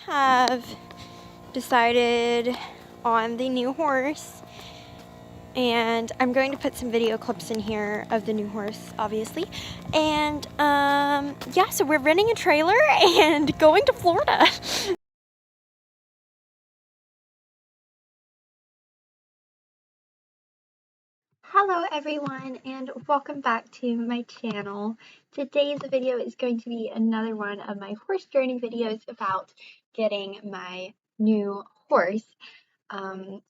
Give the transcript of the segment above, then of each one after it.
Have decided on the new horse, and I'm going to put some video clips in here of the new horse, obviously. And yeah, so we're renting a trailer and going to Florida. Hello everyone, and welcome back to my channel. Today's video is going to be another one of my horse journey videos about getting my new horse.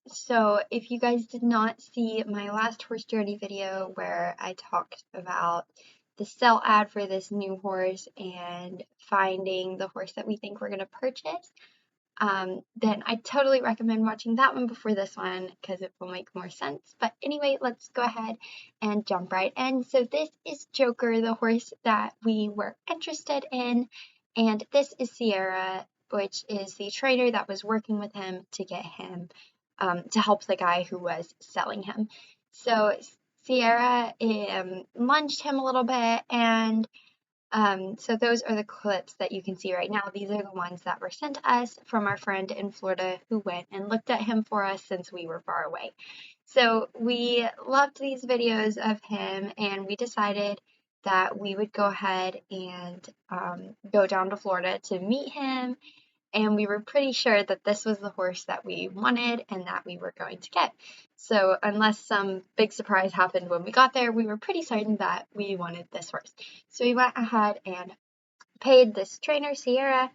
So if you guys did not see my last horse journey video where I talked about the sell ad for this new horse and finding the horse that we think we're going to purchase, then I totally recommend watching that one before this one because it will make more sense. But anyway, let's go ahead and jump right in. So this is Joker, the horse that we were interested in, and this is Sierra, which is the trainer that was working with him to get him to help the guy who was selling him. So Sierra lunged him a little bit, and so those are the clips that you can see right now. These are the ones that were sent to us from our friend in Florida who went and looked at him for us since we were far away. So we loved these videos of him, and we decided that we would go ahead and go down to Florida to meet him, and we were pretty sure that this was the horse that we wanted and that we were going to get. So unless some big surprise happened when we got there, we were pretty certain that we wanted this horse. So we went ahead and paid this trainer, Sierra,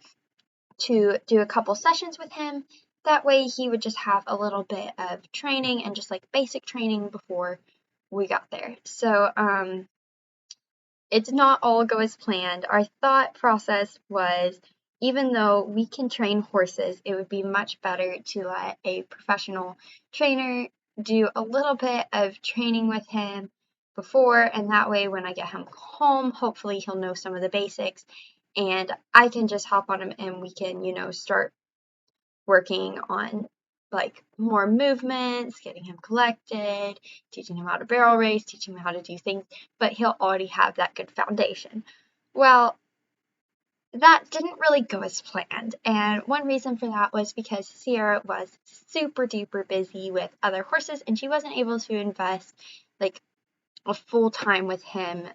to do a couple sessions with him. That way he would just have a little bit of training and just like basic training before we got there. So it did not all go as planned. Our thought process was, even though we can train horses, it would be much better to let a professional trainer do a little bit of training with him before, and that way when I get him home, hopefully he'll know some of the basics, and I can just hop on him and we can, start working on like more movements, getting him collected, teaching him how to barrel race, teaching him how to do things, but he'll already have that good foundation. Well, that didn't really go as planned, and one reason for that was because Sierra was super duper busy with other horses and she wasn't able to invest like a full time with him,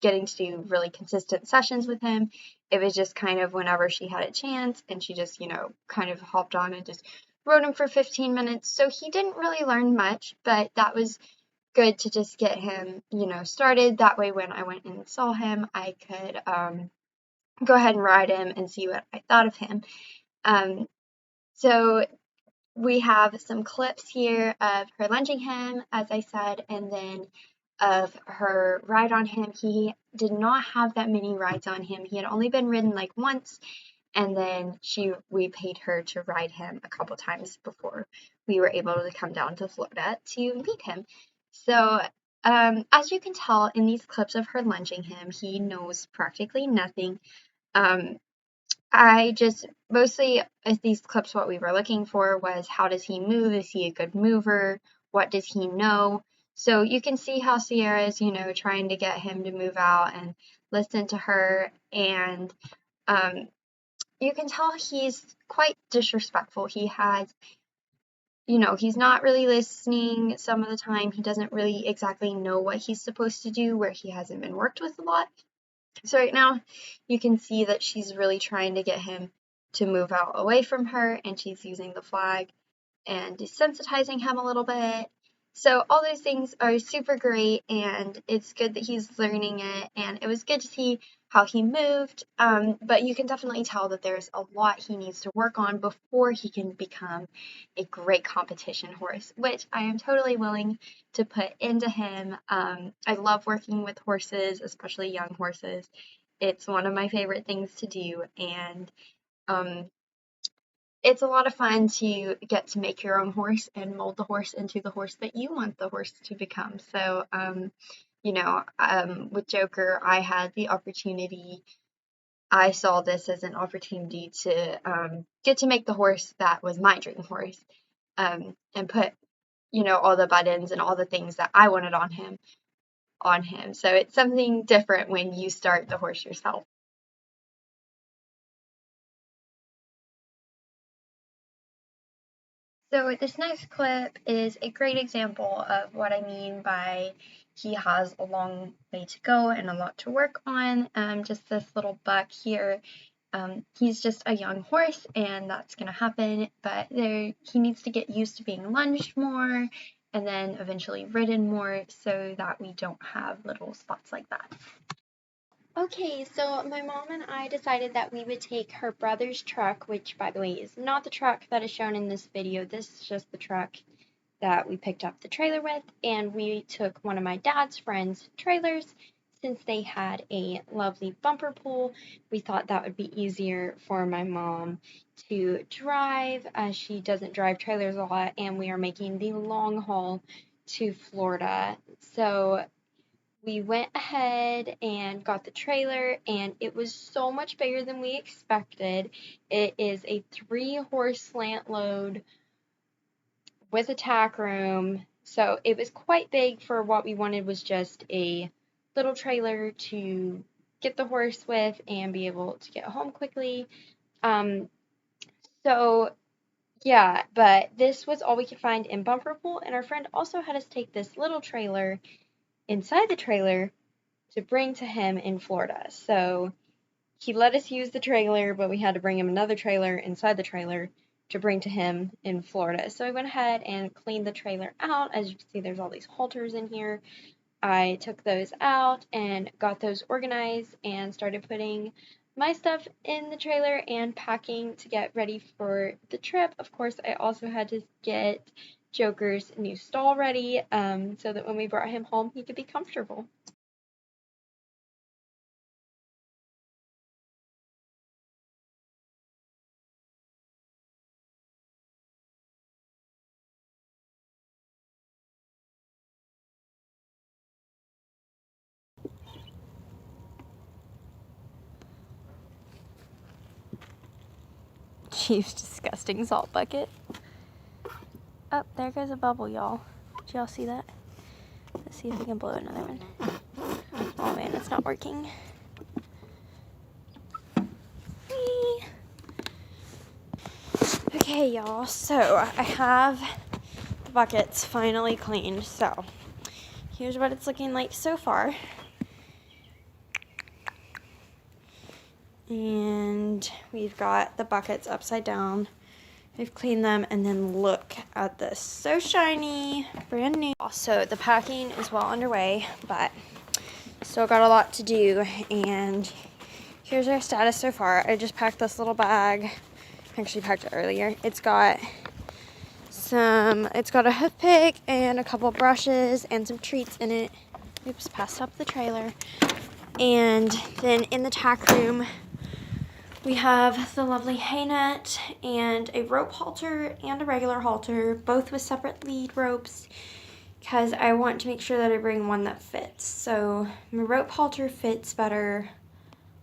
getting to do really consistent sessions with him. It was just kind of whenever she had a chance, and she just, kind of hopped on and just rode him for 15 minutes. So he didn't really learn much, but that was good to just get him, started. That way, when I went and saw him, I could go ahead and ride him and see what I thought of him. So we have some clips here of her lunging him, as I said, and then of her ride on him. He did not have that many rides on him. He had only been ridden like once, and then we paid her to ride him a couple times before we were able to come down to Florida to meet him. So as you can tell in these clips of her lunging him, he knows practically nothing. I just mostly as these clips, what we were looking for was how does he move? Is he a good mover? What does he know? So you can see how Sierra is, trying to get him to move out and listen to her. And you can tell he's quite disrespectful. He has, he's not really listening some of the time. He doesn't really exactly know what he's supposed to do where he hasn't been worked with a lot. So right now you can see that she's really trying to get him to move out away from her, and she's using the flag and desensitizing him a little bit. So all those things are super great, and it's good that he's learning it, and it was good to see how he moved, but you can definitely tell that there's a lot he needs to work on before he can become a great competition horse, which I am totally willing to put into him. I love working with horses, especially young horses. It's one of my favorite things to do, and um, it's a lot of fun to get to make your own horse and mold the horse into the horse that you want the horse to become. So, with Joker, I had the opportunity, I saw this as an opportunity to get to make the horse that was my dream horse, and put, all the buttons and all the things that I wanted on him. So it's something different when you start the horse yourself. So this next clip is a great example of what I mean by he has a long way to go and a lot to work on. Just this little buck here, he's just a young horse and that's going to happen, but he needs to get used to being lunged more and then eventually ridden more so that we don't have little spots like that. Okay, so my mom and I decided that we would take her brother's truck, which, by the way, is not the truck that is shown in this video. This is just the truck that we picked up the trailer with, and we took one of my dad's friends' trailers. Since they had a lovely bumper pool, we thought that would be easier for my mom to drive, as she doesn't drive trailers a lot, and we are making the long haul to Florida. So we went ahead and got the trailer, and it was so much bigger than we expected. It is a 3-horse slant load with a tack room, so it was quite big for what we wanted was just a little trailer to get the horse with and be able to get home quickly. So yeah, but this was all we could find in bumper pool, and our friend also had us take this little trailer inside the trailer to bring to him in Florida. So he let us use the trailer, but we had to bring him another trailer inside the trailer to bring to him in Florida. So I went ahead and cleaned the trailer out. As you can see, there's all these halters in here. I took those out and got those organized and started putting my stuff in the trailer and packing to get ready for the trip. Of course, I also had to get Joker's new stall ready so that when we brought him home, he could be comfortable. Chief's disgusting salt bucket. Oh, there goes a bubble, y'all. Did y'all see that? Let's see if we can blow another one. Oh man, it's not working. Whee! Okay, y'all, so I have the buckets finally cleaned. So here's what it's looking like so far. And we've got the buckets upside down. We've cleaned them, and then look at this. So shiny, brand new. Also, the packing is well underway, but still got a lot to do, and here's our status so far. I just packed this little bag. I actually packed it earlier. It's got a hoof pick and a couple brushes and some treats in it. Oops, passed up the trailer. And then in the tack room, we have the lovely hay net and a rope halter and a regular halter, both with separate lead ropes, because I want to make sure that I bring one that fits. So my rope halter fits better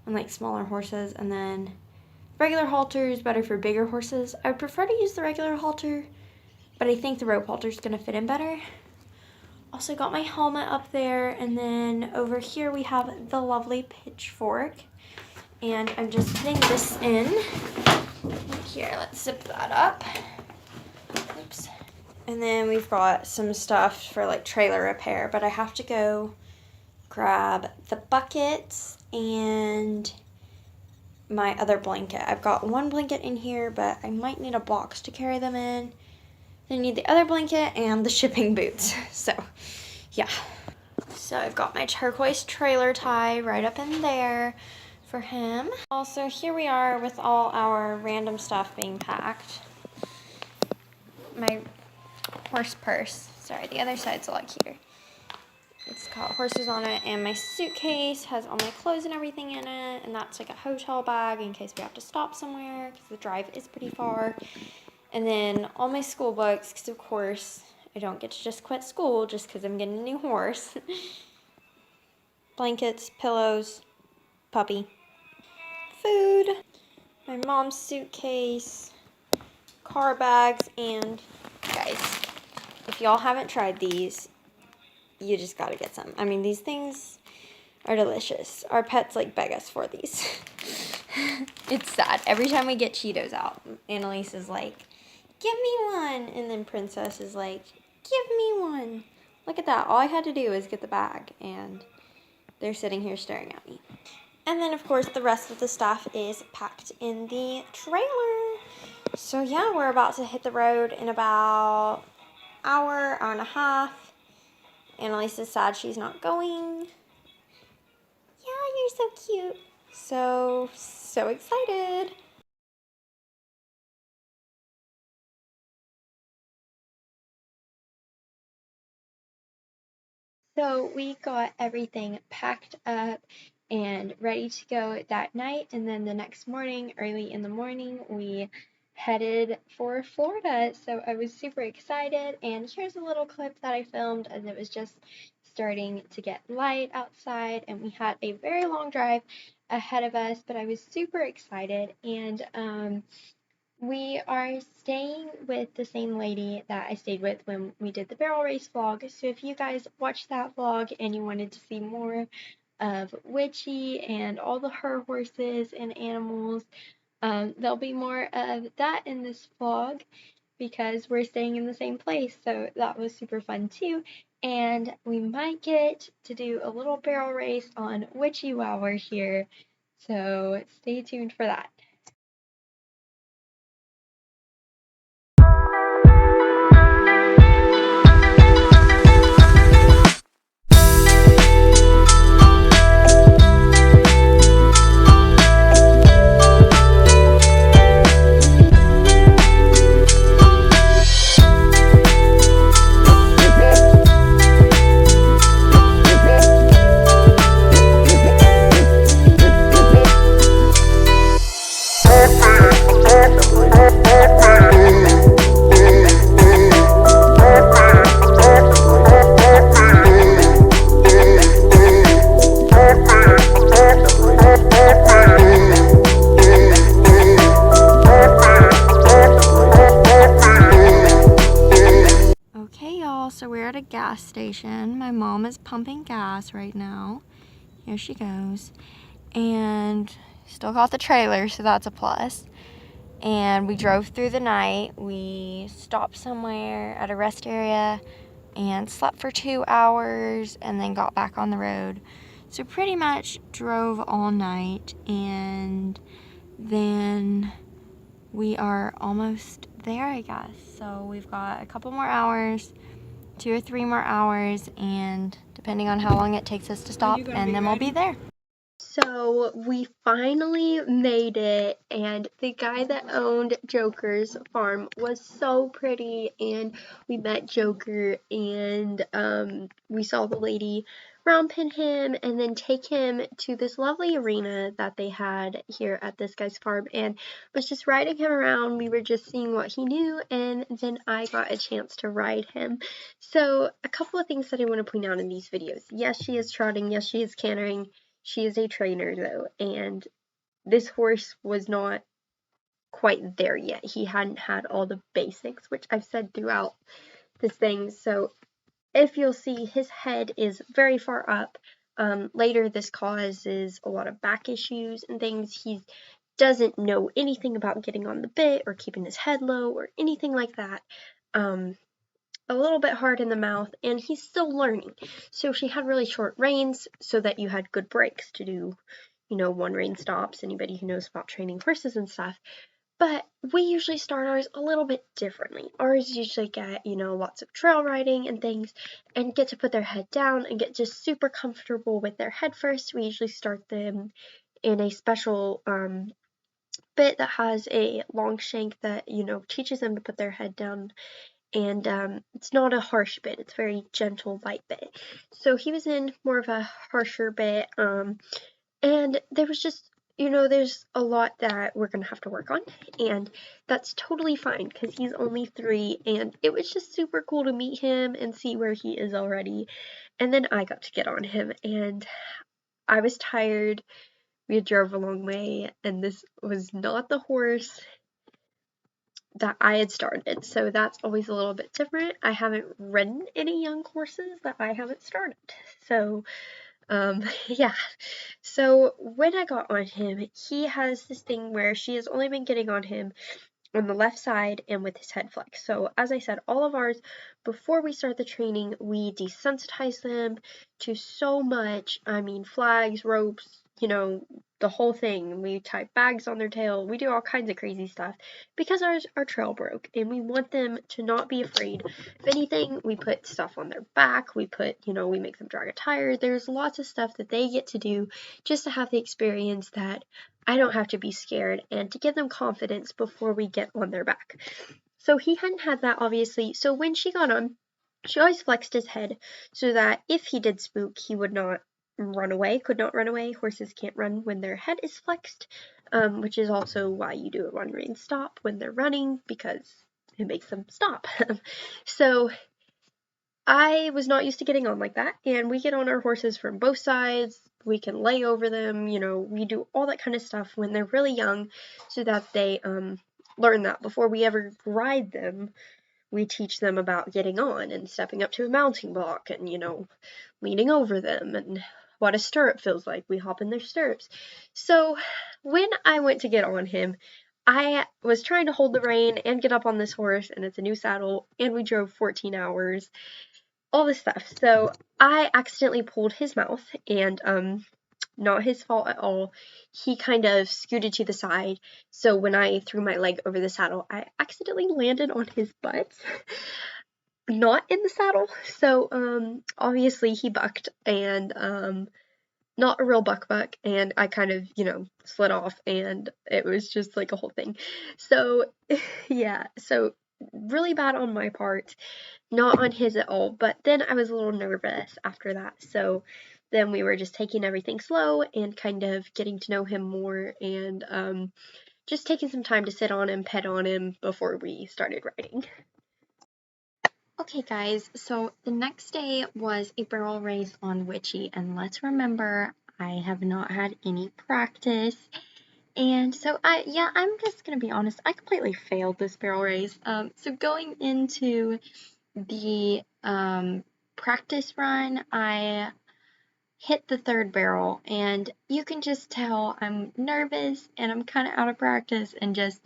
on like smaller horses, and then regular halter is better for bigger horses. I would prefer to use the regular halter, but I think the rope halter is going to fit in better. Also got my helmet up there, and then over here we have the lovely pitchfork. And I'm just putting this in. Here, let's zip that up. Oops. And then we've got some stuff for like trailer repair, but I have to go grab the buckets and my other blanket. I've got one blanket in here, but I might need a box to carry them in. Then I need the other blanket and the shipping boots. So, yeah. So I've got my turquoise trailer tie right up in there for him. Also, here we are with all our random stuff being packed. My horse purse. Sorry, the other side's a lot cuter. It's got horses on it, and my suitcase has all my clothes and everything in it, and that's like a hotel bag in case we have to stop somewhere, because the drive is pretty far. And then all my school books, because of course I don't get to just quit school just because I'm getting a new horse. Blankets, pillows, puppy. Food, my mom's suitcase, car bags, and guys, if y'all haven't tried these, you just gotta get some. I mean, these things are delicious. Our pets like beg us for these. It's sad. Every time we get Cheetos out, Annalise is like, give me one. And then Princess is like, give me one. Look at that. All I had to do was get the bag, and they're sitting here staring at me. And then, of course, the rest of the stuff is packed in the trailer. So, yeah, we're about to hit the road in about hour and a half. Annalise is sad she's not going. Yeah, you're so cute. So excited. So we got everything packed up and ready to go that night, and then the next morning, early in the morning, we headed for Florida. So I was super excited, and here's a little clip that I filmed as it was just starting to get light outside, and we had a very long drive ahead of us, but I was super excited. And we are staying with the same lady that I stayed with when we did the barrel race vlog. So if you guys watched that vlog and you wanted to see more of Witchy and all her horses and animals, there'll be more of that in this vlog because we're staying in the same place. So that was super fun too. And we might get to do a little barrel race on Witchy while we're here. So stay tuned for that. So we're at a gas station. My mom is pumping gas right now. Here she goes. And still got the trailer, so that's a plus. And we drove through the night. We stopped somewhere at a rest area and slept for 2 hours and then got back on the road. So pretty much drove all night, and then we are almost there, I guess. So we've got a couple more hours, 2 or 3 more hours, and depending on how long it takes us to stop, and then we'll be there. So we finally made it, and the guy that owned Joker's farm was so pretty, and we met Joker, and we saw the lady round pin him and then take him to this lovely arena that they had here at this guy's farm, and was just riding him around. We were just seeing what he knew, and then I got a chance to ride him. So a couple of things that I want to point out in these videos. Yes, she is trotting. Yes, she is cantering. She is a trainer though, and this horse was not quite there yet. He hadn't had all the basics, which I've said throughout this thing. So if you'll see, his head is very far up. Later, this causes a lot of back issues and things. He doesn't know anything about getting on the bit or keeping his head low or anything like that. A little bit hard in the mouth, and he's still learning. So she had really short reins so that you had good breaks to do, one rein stops, anybody who knows about training horses and stuff. But we usually start ours a little bit differently. Ours usually get, lots of trail riding and things, and get to put their head down and get just super comfortable with their head first. We usually start them in a special bit that has a long shank that, teaches them to put their head down, and it's not a harsh bit, it's a very gentle, light bit. So he was in more of a harsher bit, and there was just, there's a lot that we're gonna have to work on, and that's totally fine because he's only 3, and it was just super cool to meet him and see where he is already. And then I got to get on him, and I was tired. We had drove a long way, and this was not the horse that I had started, so that's always a little bit different. I haven't ridden any young horses that I haven't started, so yeah. So when I got on him, he has this thing where she has only been getting on him on the left side and with his head flexed. So as I said, all of ours, before we start the training, we desensitize them to so much. I mean, flags, ropes, the whole thing. We tie bags on their tail. We do all kinds of crazy stuff because our trail broke, and we want them to not be afraid. If anything, we put stuff on their back. We make them drag a tire. There's lots of stuff that they get to do just to have the experience that I don't have to be scared, and to give them confidence before we get on their back. So he hadn't had that, obviously. So when she got on, she always flexed his head so that if he did spook, he would not run away, could not run away. Horses can't run when their head is flexed, which is also why you do a run, rein, stop when they're running, because it makes them stop. So I was not used to getting on like that, and we get on our horses from both sides. We can lay over them, we do all that kind of stuff when they're really young so that they learn that before we ever ride them. We teach them about getting on and stepping up to a mounting block and, leaning over them and what a stirrup feels like. We hop in their stirrups. So when I went to get on him, I was trying to hold the rein and get up on this horse, and it's a new saddle, and we drove 14 hours, all this stuff. So I accidentally pulled his mouth, and not his fault at all. He kind of scooted to the side. So when I threw my leg over the saddle, I accidentally landed on his butt, not in the saddle. So obviously he bucked, and not a real buck, and I kind of, slid off, and it was just like a whole thing. So yeah, so really bad on my part, not on his at all. But then I was a little nervous after that. So then we were just taking everything slow and kind of getting to know him more, and just taking some time to sit on him, pet on him before we started riding. Okay guys, so the next day was a barrel race on Witchy, and let's remember I have not had any practice. And so I'm just gonna be honest, I completely failed this barrel race. So going into the practice run, I hit the third barrel, and you can just tell I'm nervous and I'm kind of out of practice and just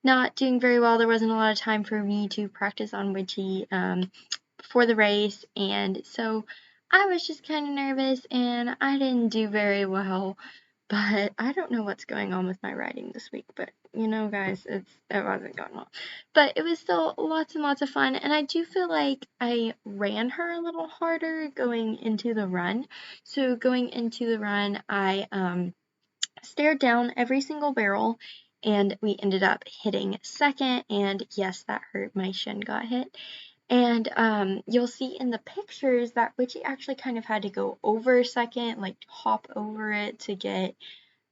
not doing very well. There wasn't a lot of time for me to practice on Witchy before the race, and so I was just kind of nervous and I didn't do very well. But I don't know what's going on with my riding this week, but guys, it wasn't going well. But it was still lots and lots of fun, and I do feel like I ran her a little harder going into the run. So going into the run, I stared down every single barrel, and we ended up hitting second, and yes, that hurt. My shin got hit. And you'll see in the pictures that Witchy actually kind of had to go over second, like hop over it to get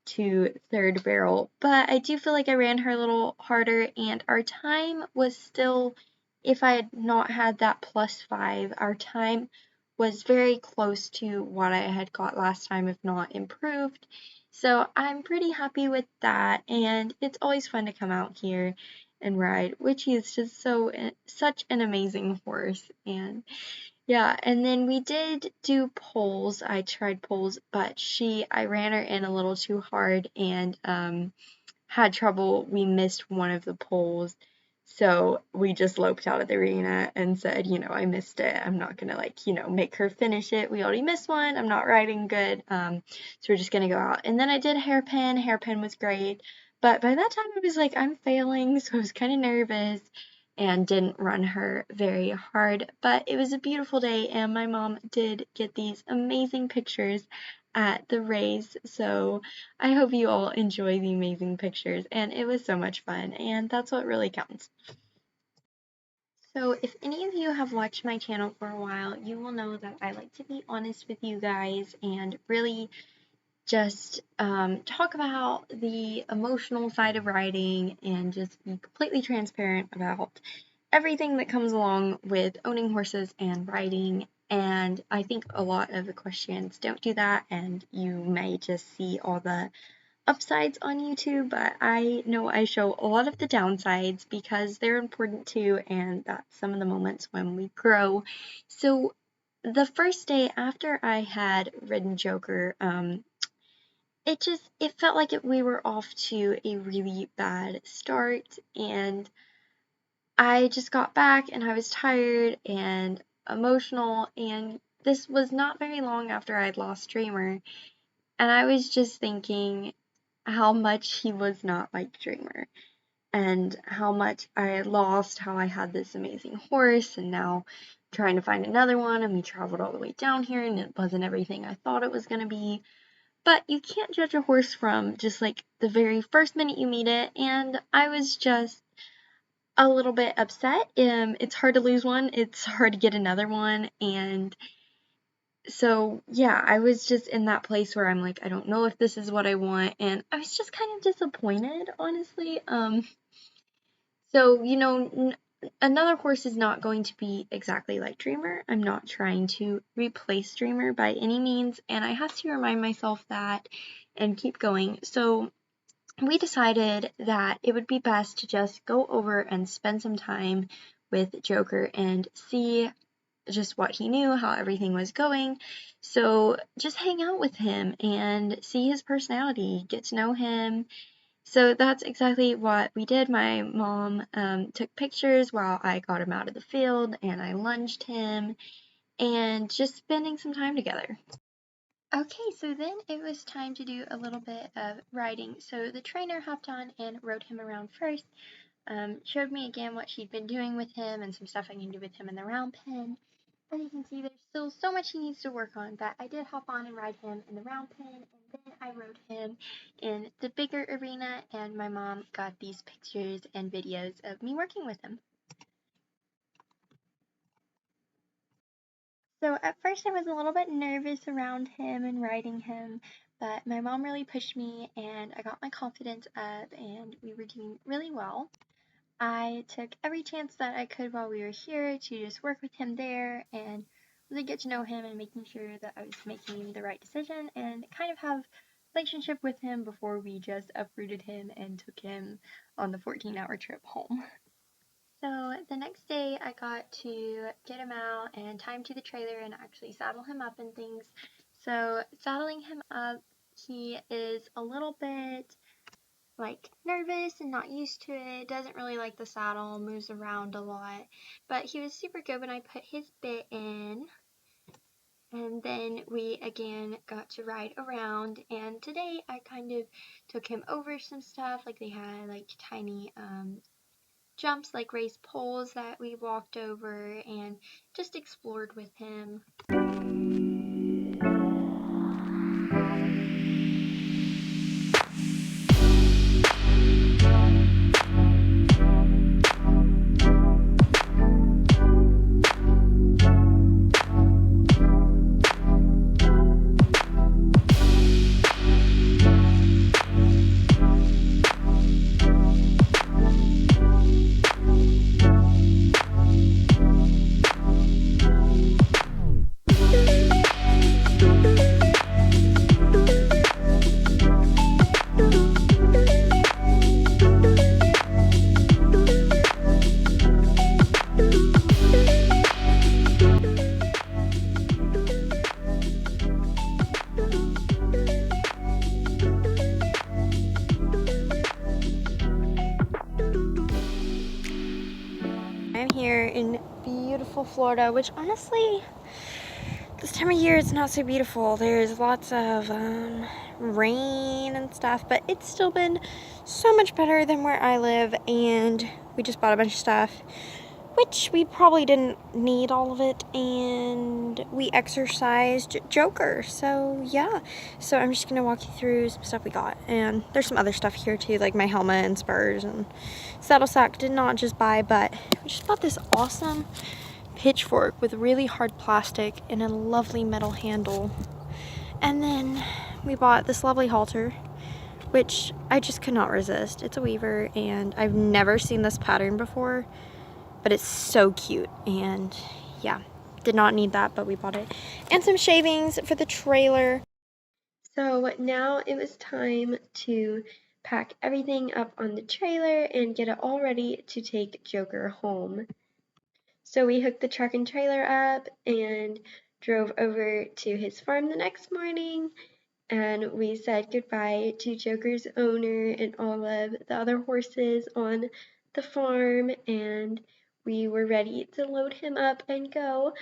to third barrel. But I do feel like I ran her a little harder, and our time was still, if I had not had that +5, our time was very close to what I had got last time, if not improved. So I'm pretty happy with that, and it's always fun to come out here and ride. Witchy is just such an amazing horse, and yeah, and then we did do poles. I tried poles, but I ran her in a little too hard and had trouble. We missed one of the poles. So we just loped out of the arena and said, I missed it. I'm not gonna make her finish it. We already missed one. I'm not riding good. So we're just gonna go out. And then I did hairpin. Hairpin was great. But by that time I was like, I'm failing, so I was kind of nervous and didn't run her very hard. But it was a beautiful day, and my mom did get these amazing pictures at the race. So I hope you all enjoy the amazing pictures, and it was so much fun, and that's what really counts. So if any of you have watched my channel for a while, you will know that I like to be honest with you guys and really just talk about the emotional side of riding and just be completely transparent about everything that comes along with owning horses and riding. And I think a lot of equestrians don't do that, and you may just see all the upsides on YouTube, but I know I show a lot of the downsides because they're important too, and that's some of the moments when we grow. So the first day after I had ridden Joker, it felt like we were off to a really bad start, and I just got back and I was tired and emotional, and this was not very long after I'd lost Dreamer, and I was just thinking how much he was not like Dreamer, and how much I had lost, how I had this amazing horse, and now I'm trying to find another one, and we traveled all the way down here, and it wasn't everything I thought it was gonna be. But you can't judge a horse from just like the very first minute you meet it, and I was just a little bit upset. It's hard to lose one, it's hard to get another one, and so yeah, I was just in that place where I'm like, I don't know if this is what I want, and I was just kind of disappointed, honestly. So, another horse is not going to be exactly like Dreamer. I'm not trying to replace Dreamer by any means, and I have to remind myself that and keep going. So, we decided that it would be best to just go over and spend some time with Joker and see just what he knew, how everything was going. So, just hang out with him and see his personality, get to know him. So that's exactly what we did. My mom took pictures while I got him out of the field, and I lunged him, and just spending some time together. Okay, so then it was time to do a little bit of riding. So the trainer hopped on and rode him around first, showed me again what she'd been doing with him and some stuff I can do with him in the round pen. As you can see, there's still so much he needs to work on, but I did hop on and ride him in the round pen, and then I rode him in the bigger arena, and my mom got these pictures and videos of me working with him. So at first I was a little bit nervous around him and riding him, but my mom really pushed me, and I got my confidence up, and we were doing really well. I took every chance that I could while we were here to just work with him there and really get to know him and making sure that I was making the right decision and kind of have a relationship with him before we just uprooted him and took him on the 14-hour trip home. So the next day I got to get him out and tie him to the trailer and actually saddle him up and things. So saddling him up, he is a little bit like nervous and not used to it, doesn't really like the saddle, moves around a lot, but he was super good when I put his bit in. And then we again got to ride around, and today I kind of took him over some stuff, like they had like tiny jumps, like raised poles that we walked over and just explored with him. I'm here in beautiful Florida, which honestly, this time of year it's not so beautiful. There's lots of rain and stuff, but it's still been so much better than where I live, and we just bought a bunch of stuff, which we probably didn't need all of it, and we exercised Joker. So yeah, so I'm just gonna walk you through some stuff we got, and there's some other stuff here too, like my helmet and spurs and saddle sack. Did not just buy, but we just bought this awesome pitchfork with really hard plastic and a lovely metal handle, and then we bought this lovely halter, which I just could not resist. It's a weaver, and I've never seen this pattern before, but it's so cute, and yeah, did not need that, but we bought it. And some shavings for the trailer. So now it was time to pack everything up on the trailer and get it all ready to take Joker home. So we hooked the truck and trailer up and drove over to his farm the next morning, and we said goodbye to Joker's owner and all of the other horses on the farm, and we were ready to load him up and go,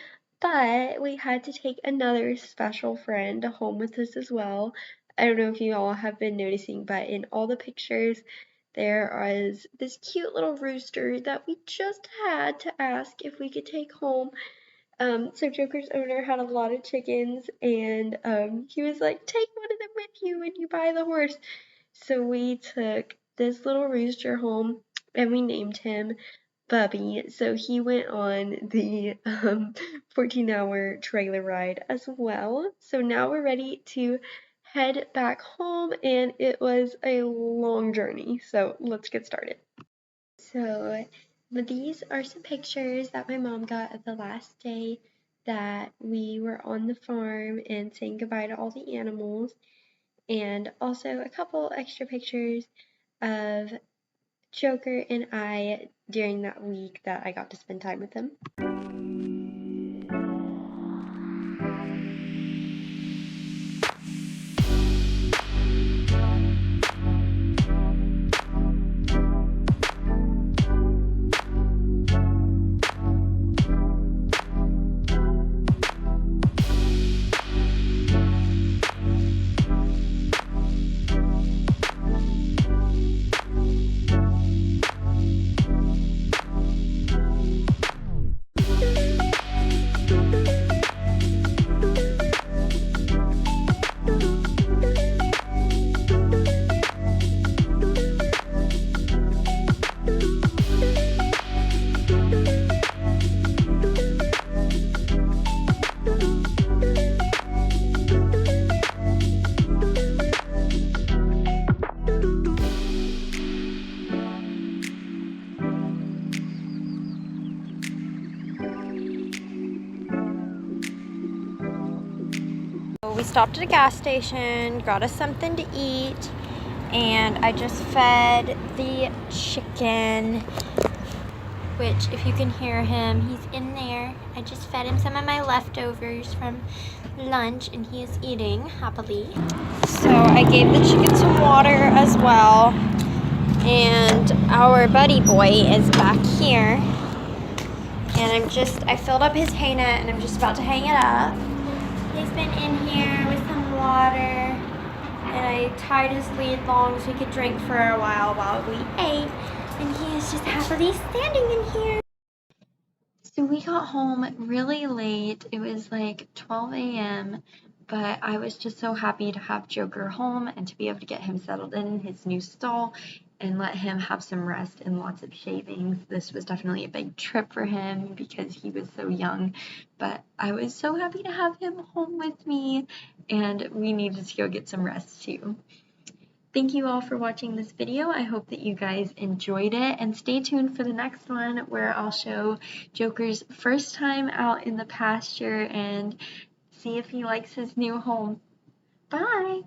but we had to take another special friend home with us as well. I don't know if you all have been noticing, but in all the pictures there was this cute little rooster that we just had to ask if we could take home. So Joker's owner had a lot of chickens, and he was like, take one of them with you when you buy the horse. So we took this little rooster home, and we named him Bubby. So he went on the 14-hour trailer ride as well. So now we're ready to head back home, and it was a long journey. So let's get started. So these are some pictures that my mom got of the last day that we were on the farm and saying goodbye to all the animals, and also a couple extra pictures of Joker and I during that week that I got to spend time with him. We stopped at a gas station, got us something to eat, and I just fed the chicken, which if you can hear him, he's in there. I just fed him some of my leftovers from lunch, and he is eating happily. So I gave the chicken some water as well, and our buddy boy is back here, and I filled up his hay net, and I'm just about to hang it up. He's been in here with some water, and I tied his lead long so he could drink for a while we ate, and he is just happily standing in here. So we got home really late. It was like 12 a.m., but I was just so happy to have Joker home and to be able to get him settled in his new stall and let him have some rest and lots of shavings. This was definitely a big trip for him because he was so young, but I was so happy to have him home with me, and we needed to go get some rest too. Thank you all for watching this video. I hope that you guys enjoyed it, and stay tuned for the next one where I'll show Joker's first time out in the pasture and see if he likes his new home. Bye!